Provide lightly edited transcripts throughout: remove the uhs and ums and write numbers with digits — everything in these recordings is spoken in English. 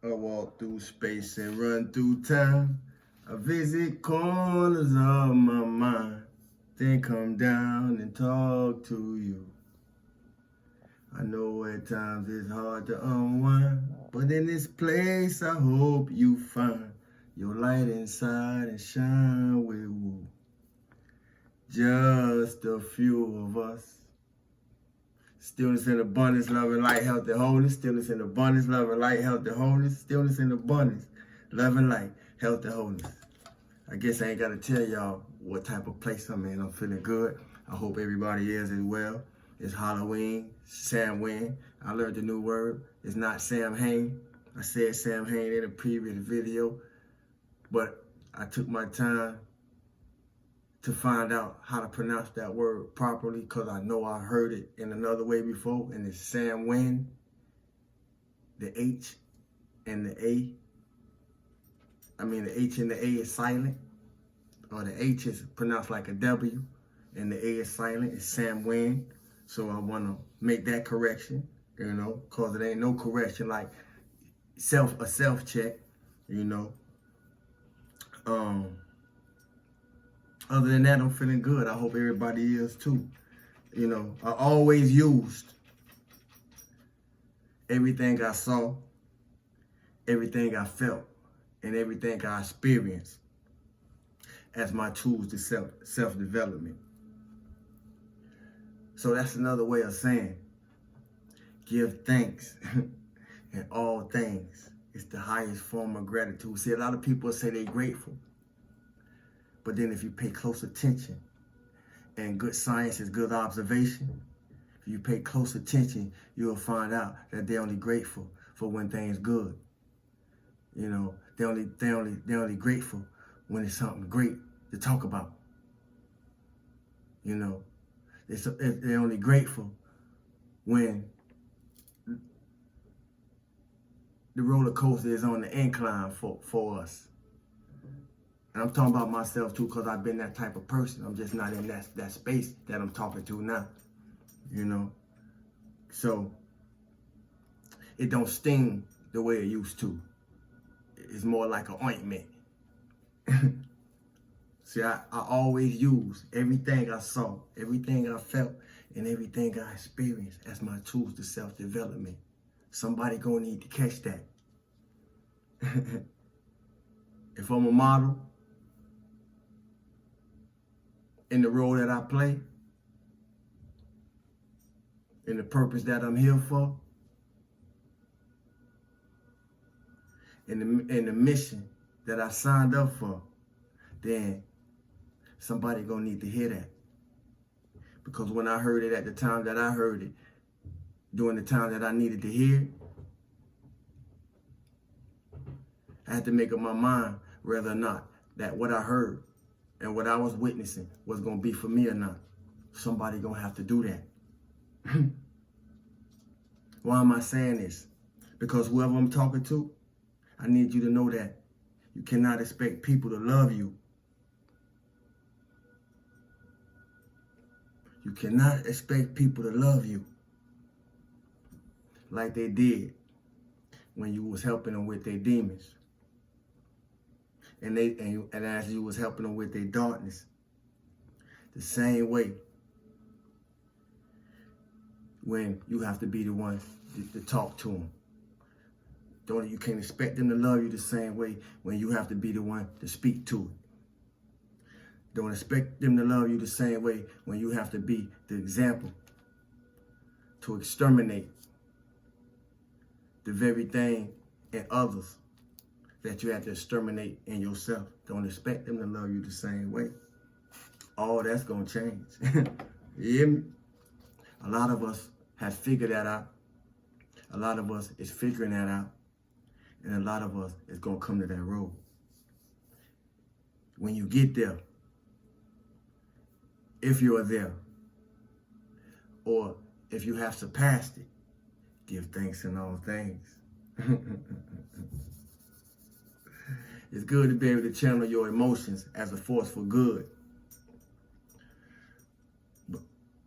I walk through space and run through time. I visit corners of my mind, then come down and talk to you. I know at times it's hard to unwind, but in this place I hope you find your light inside and shine with woo. Just a few of us. Stillness in abundance, love and light, health and wholeness. Stillness in abundance, love and light, health and wholeness. Stillness in abundance, love and light, health and wholeness. I guess I ain't got to tell y'all what type of place I'm in. I'm feeling good. I hope everybody is as well. It's Halloween, Samhain. I learned a new word. It's not Samhain. I said Samhain in a previous video, but I took my time to find out how to pronounce that word properly because I know I heard it in another way before, and it's Samhain. The H and the A. The H and the A is silent, or the H is pronounced like a W, and the A is silent. It's Samhain. So I want to make that correction, because it ain't no correction like a self check, Other than that, I'm feeling good. I hope everybody is too. I always used everything I saw, everything I felt, and everything I experienced as my tools to self-development. So that's another way of saying, give thanks in all things. It's the highest form of gratitude. See, a lot of people say they're grateful. But then if you pay close attention, and good science is good observation, if you pay close attention, you'll find out that they're only grateful for when things good. They're only grateful when it's something great to talk about. They're only grateful when the roller coaster is on the incline for us. And I'm talking about myself too, because I've been that type of person. I'm just not in that space that I'm talking to now. So it don't sting the way it used to. It's more like an ointment. See, I always use everything I saw, everything I felt, and everything I experienced as my tools to self-development. Somebody gonna need to catch that. If I'm a model in the role that I play, in the purpose that I'm here for, in the mission that I signed up for, then somebody gonna need to hear that. Because when I heard it at the time that I heard it, during the time that I needed to hear it, I had to make up my mind whether or not that what I heard and what I was witnessing was gonna be for me or not. Somebody gonna have to do that. Why am I saying this? Because whoever I'm talking to, I need you to know that you cannot expect people to love you. You cannot expect people to love you like they did when you was helping them with their demons. And as you was helping them with their darkness, the same way when you have to be the one to talk to them. You can't expect them to love you the same way when you have to be the one to speak to it. Don't expect them to love you the same way when you have to be the example to exterminate the very thing in others that you have to exterminate in yourself. Don't expect them to love you the same way. All that's gonna change. You hear me? A lot of us have figured that out. A lot of us is figuring that out. And a lot of us is gonna come to that road. When you get there, if you are there, or if you have surpassed it, give thanks in all things. It's good to be able to channel your emotions as a force for good.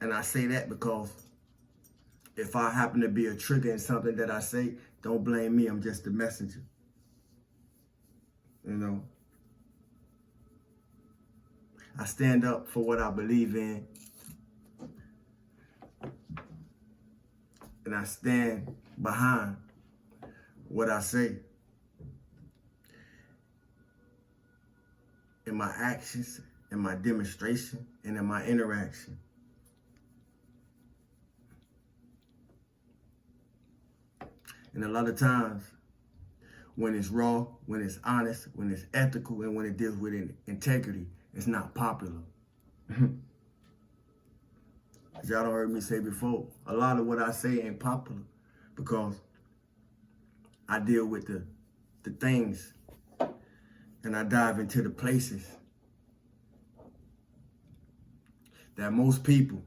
And I say that because if I happen to be a trigger in something that I say, Don't blame me, I'm just the messenger. You know, I stand up for what I believe in, and I stand behind what I say. In my actions, in my demonstration, and in my interaction. And a lot of times, when it's raw, when it's honest, when it's ethical, and when it deals with integrity, it's not popular. As y'all don't heard me say before, a lot of what I say ain't popular because I deal with the things and I dive into the places that most people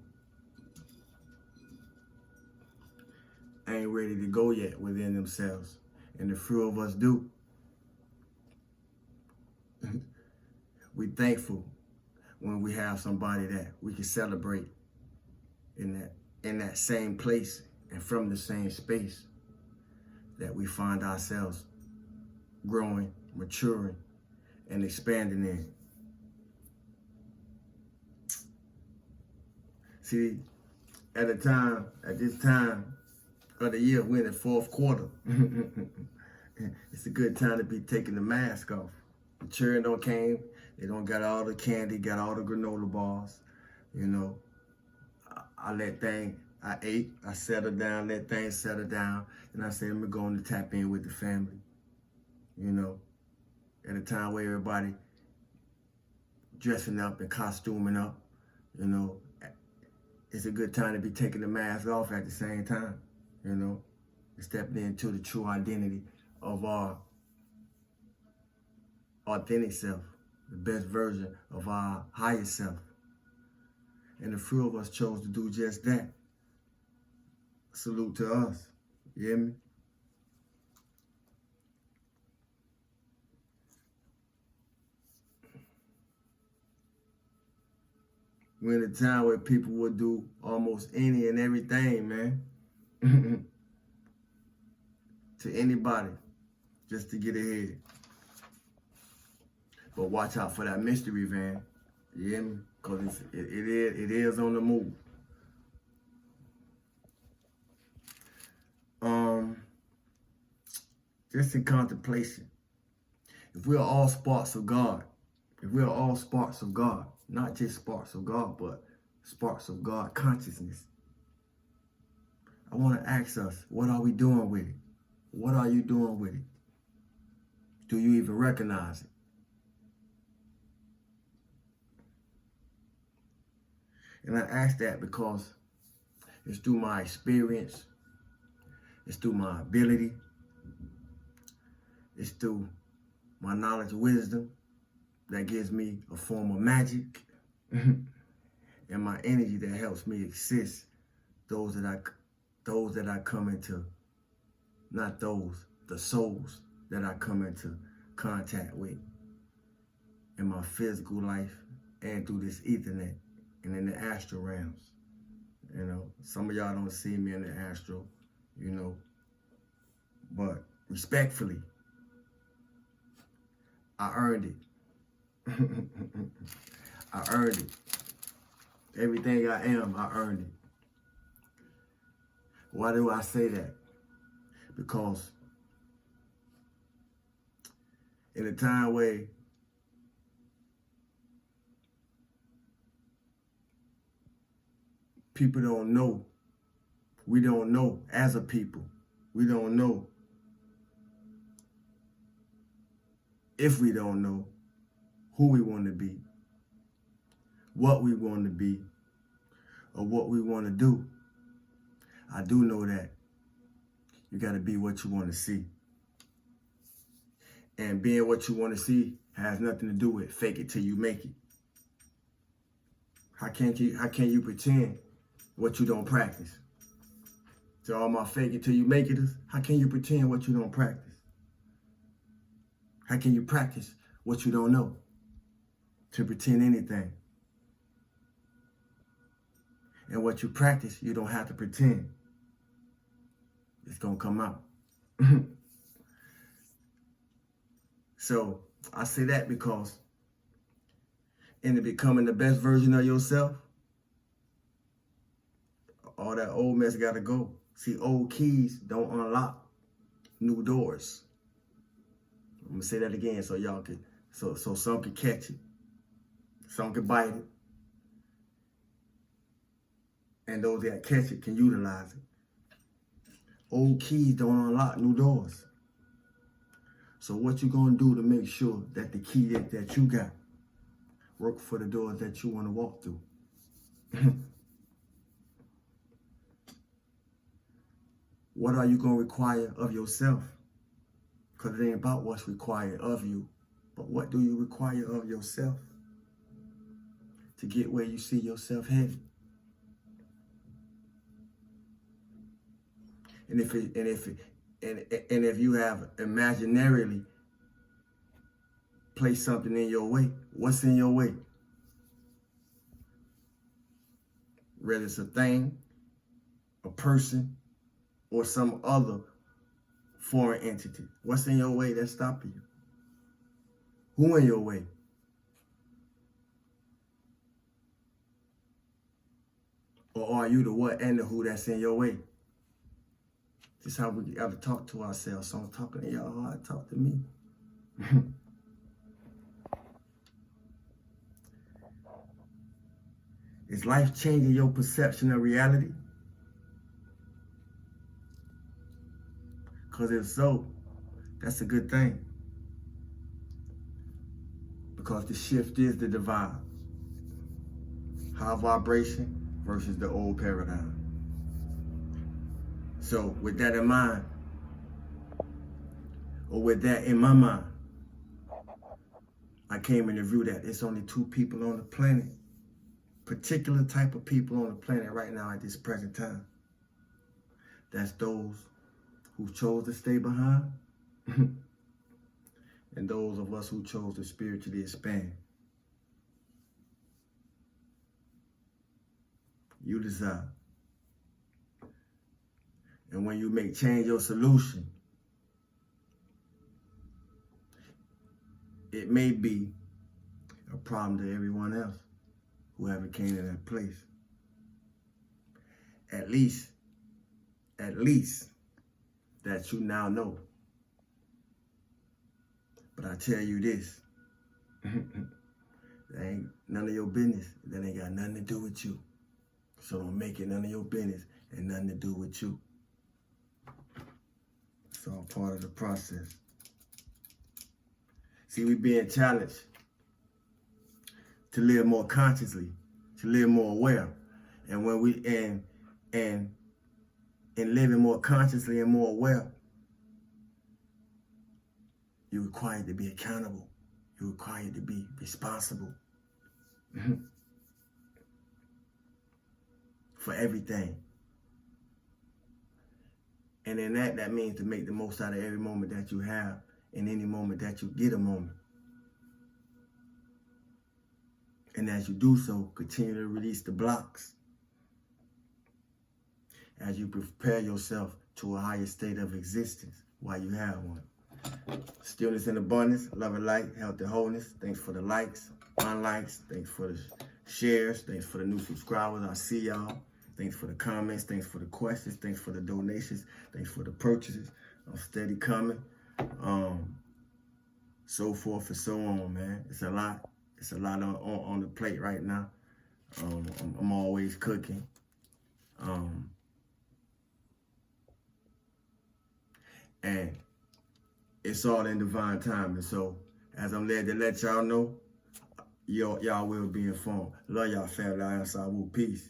ain't ready to go yet within themselves. And the few of us do. We thankful when we have somebody that we can celebrate in that same place and from the same space that we find ourselves growing, maturing, and expanding in. See, at this time of the year, we're in the fourth quarter. It's a good time to be taking the mask off. The children don't came, they don't got all the candy, got all the granola bars, you know. I ate, I settled down, let things settle down, and I said, I'm going to tap in with the family, you know, at a time where everybody dressing up and costuming up, you know. It's a good time to be taking the mask off at the same time, you know, and stepping into the true identity of our authentic self, the best version of our higher self. And the few of us chose to do just that. Salute to us. You hear me? We're in a time where people will do almost any and everything, man. To anybody, just to get ahead. But watch out for that mystery van. You hear me? Because it is on the move. Just in contemplation. If we are all sparks of God, not just sparks of God, but sparks of God consciousness, I want to ask us, what are we doing with it? What are you doing with it? Do you even recognize it? And I ask that because it's through my experience, it's through my ability, it's through my knowledge, wisdom, that gives me a form of magic, and my energy that helps me assist those that I come into, the souls that I come into contact with in my physical life and through this Ethernet and in the astral realms. You know, some of y'all don't see me in the astral, you know, but respectfully, I earned it. I earned it. Everything I am, I earned it. Why do I say that? Because in a time where people don't know, we don't know as a people, we don't know if we don't know who we want to be, what we want to be, or what we want to do. I do know that you got to be what you want to see. And being what you want to see has nothing to do with fake it till you make it. How can you pretend what you don't practice? To all my fake it till you make iters, how can you pretend what you don't practice? How can you practice what you don't know? To pretend anything. And what you practice, you don't have to pretend. It's gonna come out. So I say that because in the becoming the best version of yourself, all that old mess got to go. See, old keys don't unlock new doors. I'm gonna say that again so y'all can, so some can catch it, some can bite it, and those that catch it can utilize it. Old keys don't unlock new doors. So what you gonna do to make sure that the key that you got work for the doors that you want to walk through? What are you gonna require of yourself? Because it ain't about what's required of you, but what do you require of yourself to get where you see yourself headed? And if you have imaginarily placed something in your way, what's in your way? Whether it's a thing, a person, or some other foreign entity. What's in your way that's stopping you? Who in your way? Or are you the what and the who that's in your way? This is how we got to talk to ourselves. So I'm talking to y'all how I talk to me. Is life changing your perception of reality? Because if so, that's a good thing. Because the shift is the divide. High vibration versus the old paradigm. So with that in mind, or with that in my mind, I came in to view that it's only two people on the planet, particular type of people on the planet right now at this present time. That's those who chose to stay behind and those of us who chose to spiritually expand. You decide. And when you make change your solution, it may be a problem to everyone else who haven't came to that place. At least that you now know. But I tell you this, that ain't none of your business. That ain't got nothing to do with you. So don't make it none of your business and nothing to do with you. It's all part of the process. See, we being challenged to live more consciously, to live more aware. And when we and living more consciously and more aware, you're required to be accountable. You're required to be responsible for everything. And in that means to make the most out of every moment that you have, in any moment that you get a moment. And as you do so, continue to release the blocks as you prepare yourself to a higher state of existence while you have one. Stillness and abundance, love and light, health and wholeness. Thanks for the likes, unlikes. Thanks for the shares. Thanks for the new subscribers. I see y'all. Thanks for the comments. Thanks for the questions. Thanks for the donations. Thanks for the purchases. I'm steady coming. So forth and so on, man. It's a lot. It's a lot on the plate right now. I'm always cooking. And it's all in divine time. And so, as I'm led to let y'all know, y'all will be informed. Love y'all, family. I am Sawu. Peace.